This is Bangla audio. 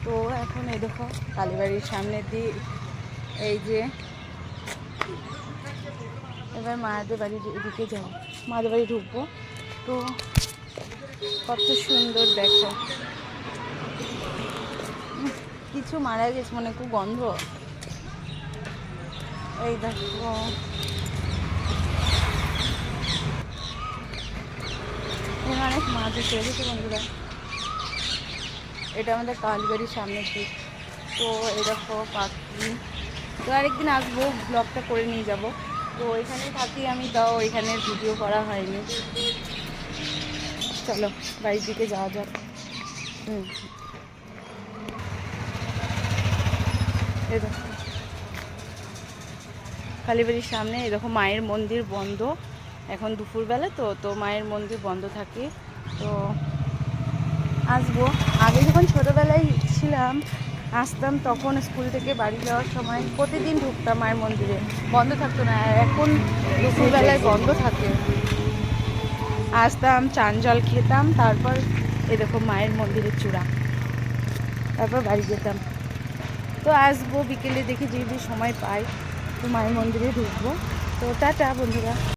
তো এখন এই দেখো কালীবাড়ির সামনের দিক, এই যে এবার মায়েদের বাড়ির এদিকে যাবো, মায়েদের বাড়ি ঢুকবো। তো কত সুন্দর দেখো, কিছু মারা গেছে মানে খুব গন্ধ। এই দেখো এখানে অনেক মাছ এসে গেছে বন্ধুরা। এটা আমাদের কালীবাড়ির সামনের দিক। তো এই দেখো পাখি। তো আরেকদিন আসবো, ব্লগটা করে নিয়ে যাব। তো এখানেই থাকি আমি, তাও এখানে ভিডিও করা হয়নি। চলো বাড়ির দিকে যাওয়া যাক। এই দেখো কালীবাড়ির সামনে এই দেখো মায়ের মন্দির বন্ধ, এখন দুপুরবেলা তো মায়ের মন্দির বন্ধ থাকে। তো আসবো, আগে যখন ছোটোবেলায় ছিলাম আসতাম, তখন স্কুল থেকে বাড়ি যাওয়ার সময় প্রতিদিন ঢুকতাম মায়ের মন্দিরে, বন্ধ থাকতো না। এখন দুপুরবেলায় বন্ধ থাকে। আসতাম, চান জল খেতাম, তারপর এ দেখো মায়ের মন্দিরের চূড়া, তারপর বাড়ি যেতাম। তো আসবো বিকেলে দেখি যদি সময় পাই, তো মায়ের মন্দিরে ঢুকবো। তো টাটা বন্ধুরা।